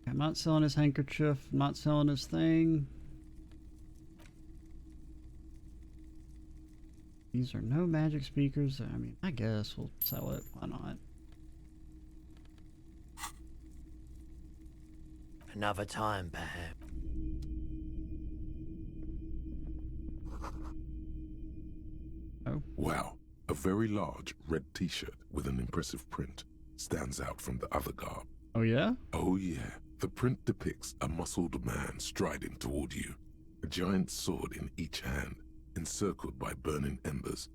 I'm not selling his handkerchief. I'm not selling his thing. These are no magic speakers. I mean, I guess we'll sell it. Why not? Another time, perhaps. Oh. Wow, a very large red t-shirt with an impressive print stands out from the other garb. Oh yeah? Oh yeah, the print depicts a muscled man striding toward you, a giant sword in each hand, encircled by burning embers.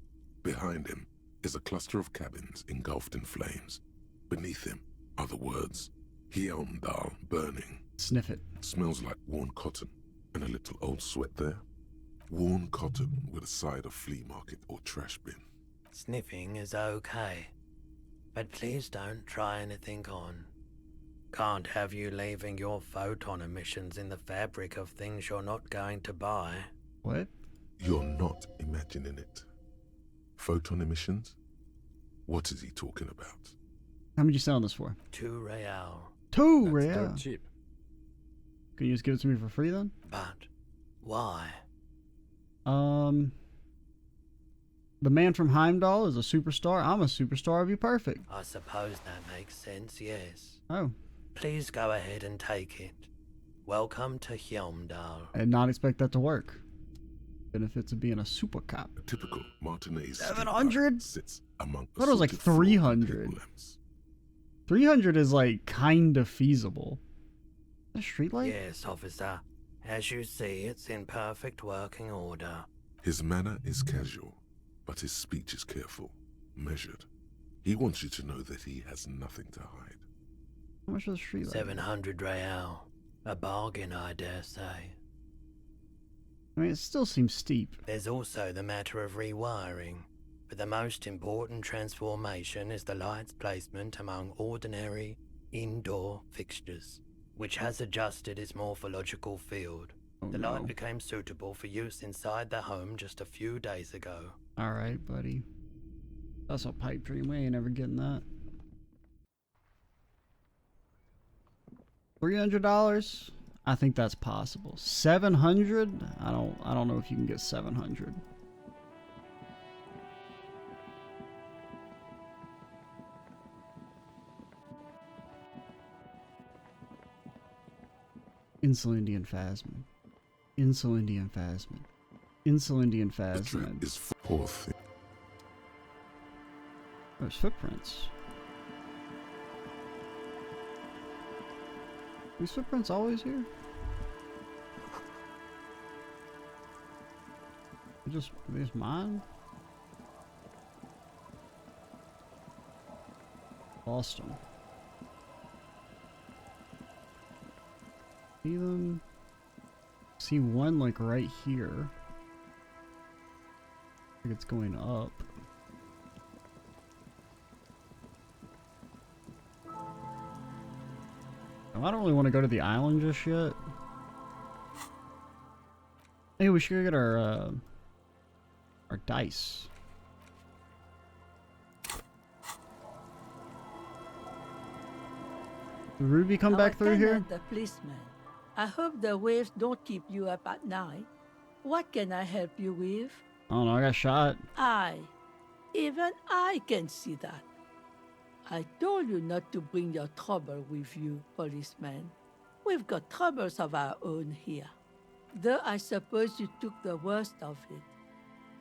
Behind him is a cluster of cabins engulfed in flames. Beneath him are the words, Hjelmdal burning. Sniff it. Smells like worn cotton and a little old sweat there. Worn cotton with a side of flea market or trash bin. Sniffing is okay, but please don't try anything on. Can't have you leaving your photon emissions in the fabric of things you're not going to buy. What? You're not imagining it. Photon emissions? What is he talking about? How much you selling this for? 2 real. 2 That's real. dirt cheap. Can you just give it to me for free then? But why? The man from Heimdall is a superstar. I'm a superstar. It'd be perfect. I suppose that makes sense, yes. Oh. Please go ahead and take it. Welcome to Hjelmdal. I did not expect that to work. Benefits of being a super cop. A typical Martinez 700? sits among I thought it was like assorted flawed 300. 300 is like kind of feasible. A street light? Yes, officer. As you see, it's in perfect working order. His manner is casual, but his speech is careful, measured. He wants you to know that he has nothing to hide. How much is the street light? 700 real. A bargain, I dare say. I mean, it still seems steep. There's also the matter of rewiring, but the most important transformation is the light's placement among ordinary indoor fixtures, which has adjusted its morphological field. The light became suitable for use inside the home just a few days ago. Alright, buddy. That's a pipe dream. We ain't ever getting that. $300? I think that's possible. 700? I don't know if you can get 700. Insulindian Phasmid. Insulindian Phasmid. Insulindian Phasmid. Is poor thing. There's footprints. These footprints always here? Are these mine? Lost them. See them? See one like right here. I think it's going up. I don't really want to go to the island just yet. Hey, we should go get our dice. Did Ruby come back through here? The policeman. I hope the waves don't keep you up at night. What can I help you with? I don't know, I got shot. Even I can see that. I told you not to bring your trouble with you, policeman. We've got troubles of our own here. Though I suppose you took the worst of it.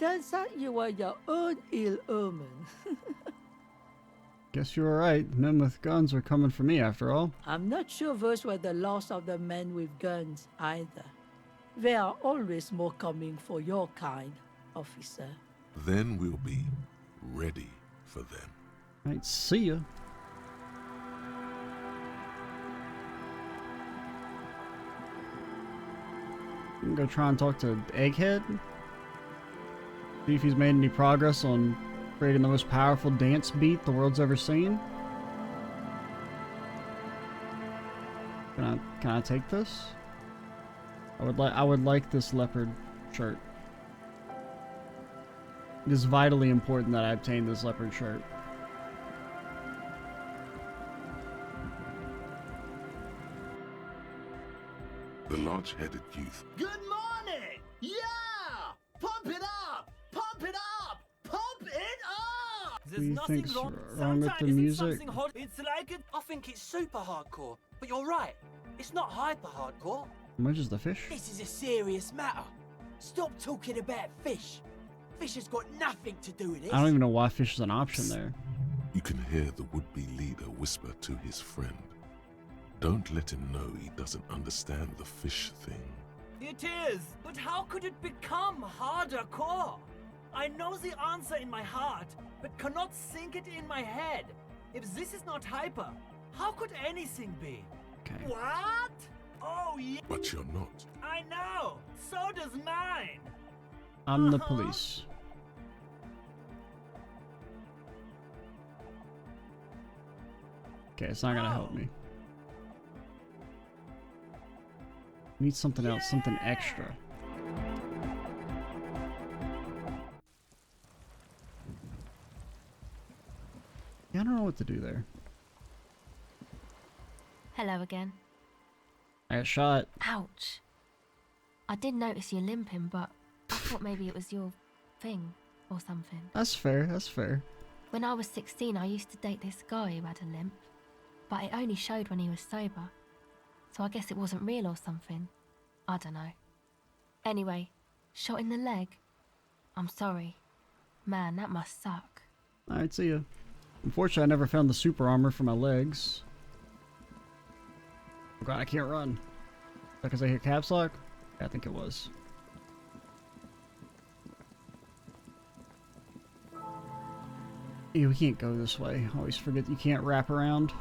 Turns out you were your own ill omen. Guess you were right. Men with guns were coming for me after all. I'm not sure those were the last of the men with guns either. There are always more coming for your kind, officer. Then we'll be ready for them. Right, see ya. We can go try and talk to Egghead. See if he's made any progress on creating the most powerful dance beat the world's ever seen. Can I take this? I would like this leopard shirt. It is vitally important that I obtain this leopard shirt. The large-headed youth. Good morning! Yeah! Pump it up! Pump it up! Pump it up! What do you think's wrong with the music? It's like it. I think it's super hardcore, but you're right. It's not hyper hardcore. How much is the fish? This is a serious matter. Stop talking about fish. Fish has got nothing to do with this. I don't even know why fish is an option there. You can hear the would-be leader whisper to his friend. Don't let him know he doesn't understand the fish thing. It is, but how could it become harder core? I know the answer in my heart, but cannot sink it in my head. If this is not hyper, how could anything be? Okay. What? Oh yeah. But you're not. I know. So does mine. I'm the police. Okay, it's not gonna help me. Need something else, something extra. Yeah, I don't know what to do there. Hello again. I got shot. Ouch. I did notice you limping, but I thought maybe it was your thing or something. That's fair, that's fair. When I was 16, I used to date this guy who had a limp, but it only showed when he was sober. So I guess it wasn't real or something. I don't know. Anyway, shot in the leg. I'm sorry. Man, that must suck. Alright, see ya. Unfortunately, I never found the super armor for my legs. Oh god, I can't run. Is that because I hit caps lock? Yeah, I think it was. Ew, we can't go this way. I always forget you can't wrap around.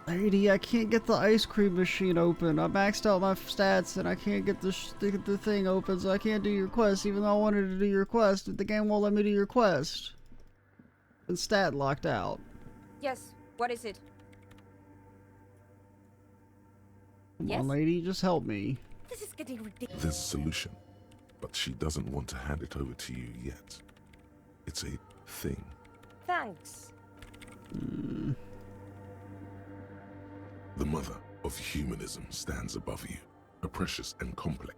Lady, I can't get the ice cream machine open. I maxed out my stats and I can't get the thing open, so I can't do your quest, even though I wanted to do your quest. The game won't let me do your quest. And stat locked out. Yes, what is it? Come on, lady, just help me. This is getting ridiculous. There's a solution, but she doesn't want to hand it over to you yet. It's a thing. Thanks. The mother of humanism stands above you, a precious and complex.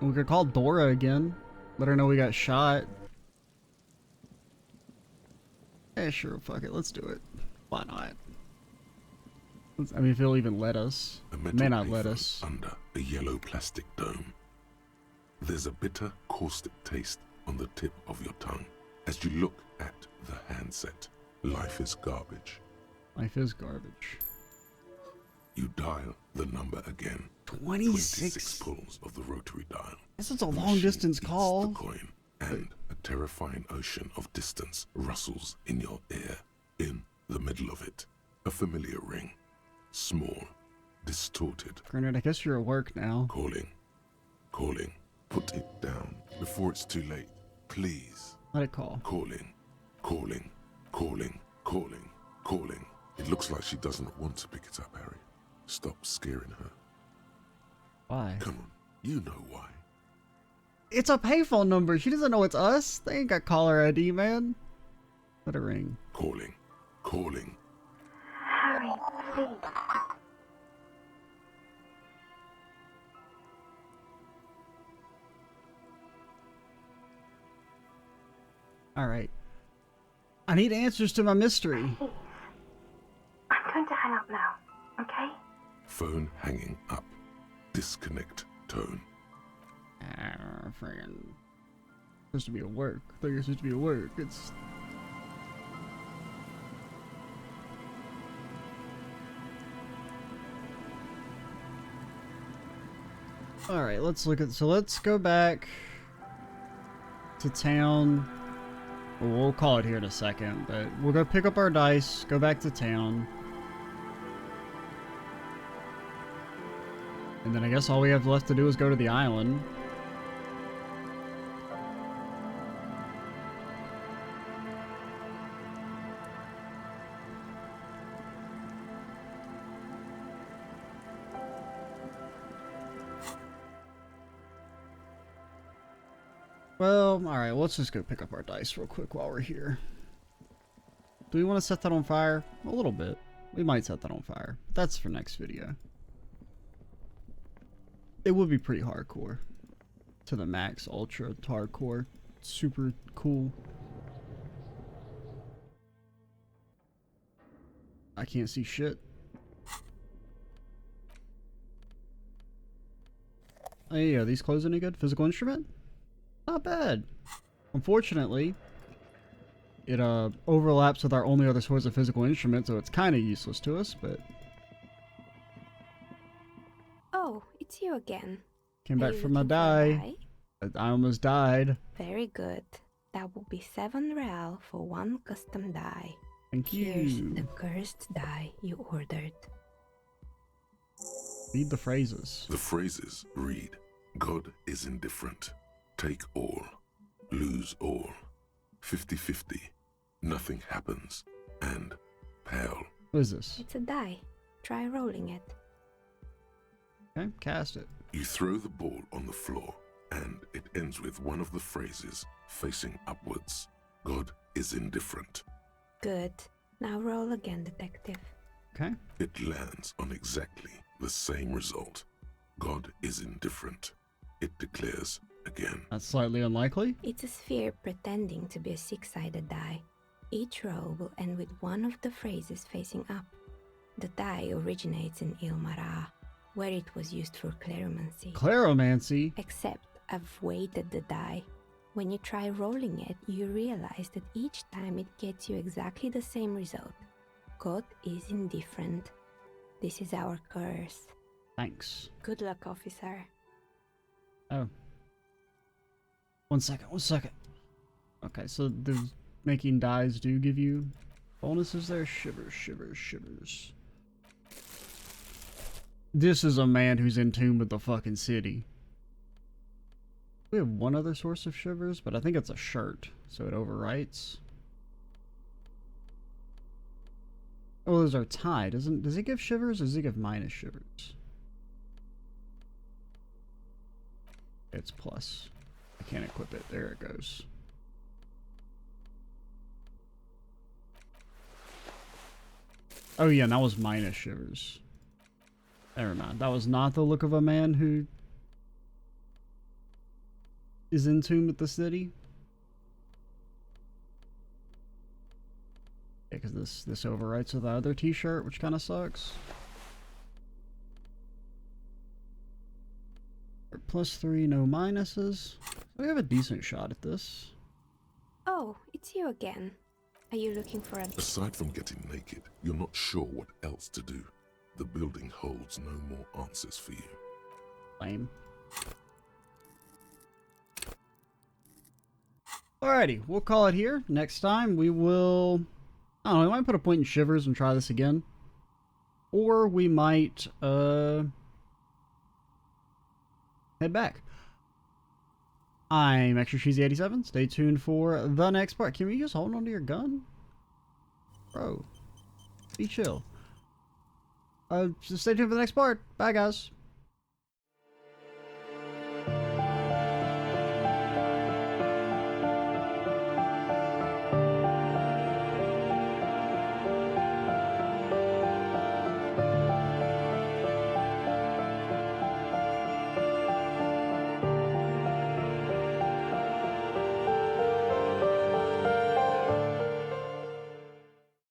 We could call Dora again. Let her know we got shot. Yeah, sure, fuck it, let's do it. Why not? I mean, if he'll even let us. It may not let us. Under a yellow plastic dome. There's a bitter, caustic taste on the tip of your tongue. As you look at the handset, life is garbage. Life is garbage. You dial the number again. 26 pulls of the rotary dial. This is a long distance call. The coin, and a terrifying ocean of distance rustles in your ear. In the middle of it, a familiar ring. Small, distorted. Granted, I guess you're at work now. Calling. Calling. Put it down before it's too late. Please. Let it call. Calling. Calling. Calling. Calling. Calling. It looks like she doesn't want to pick it up, Harry. Stop scaring her. Why? Come on. You know why. It's a payphone number. She doesn't know it's us. They ain't got caller ID, man. Let it ring. Calling. Calling. Harry, please. Alright. I need answers to my mystery. Please. I'm going to hang up now, okay? Phone hanging up. Disconnect tone. Friggin'. Supposed to be at work. I thought you were supposed to be at work. It's... Alright, let's look at... So let's go back to town. Well, we'll call it here in a second, but we'll go pick up our dice, go back to town. And then I guess all we have left to do is go to the island. Well, alright, let's just go pick up our dice real quick while we're here. Do we want to set that on fire? A little bit. We might set that on fire. But that's for next video. It would be pretty hardcore. To the max, ultra hardcore. Super cool. I can't see shit. Hey, are these clothes any good? Physical instrument? Not bad. Unfortunately, it overlaps with our only other source of physical instrument, so it's kind of useless to us, but... Oh, it's you again. Came Are back you from my looking for a die. I almost died. Very good. That will be 7 real for 1 custom die. Thank you. Here's the cursed die you ordered. Read the phrases. The phrases read, God is indifferent. Take all. Lose all. 50-50. Nothing happens. And pale. What is this? It's a die. Try rolling it. Okay, cast it. You throw the ball on the floor, and it ends with one of the phrases facing upwards. God is indifferent. Good. Now roll again, detective. Okay. It lands on exactly the same result. God is indifferent. It declares again. That's slightly unlikely. It's a sphere pretending to be a 6-sided die. Each roll will end with one of the phrases facing up. The die originates in Ilmara, where it was used for cleromancy. Cleromancy? Except I've weighted the die. When you try rolling it, you realize that each time it gets you exactly the same result. God is indifferent. This is our curse. Thanks. Good luck, officer. Oh. 1 second, 1 second. Okay, so the making dies do give you bonuses there. Shivers, shivers, shivers. This is a man who's in tune with the fucking city. We have one other source of shivers, but I think it's a shirt, so it overwrites. Oh, those are tied. Does it give shivers or does it give minus shivers? It's plus. I can't equip it. There it goes. Oh yeah, and that was minus shivers. Never mind. That was not the look of a man who is in tune with the city. Yeah, because this overwrites with the other t-shirt, which kind of sucks. +3, no minuses. We have a decent shot at this. Oh, it's you again. Are you looking for a... Aside from getting naked, you're not sure what else to do. The building holds no more answers for you. Lame. Alrighty, we'll call it here. Next time we will... I don't know, we might put a point in Shivers and try this again. Or we might, head back. I'm Extra Cheesy 87. Stay tuned for the next part. Can we just hold on to your gun? Bro. Be chill. Just stay tuned for the next part. Bye, guys.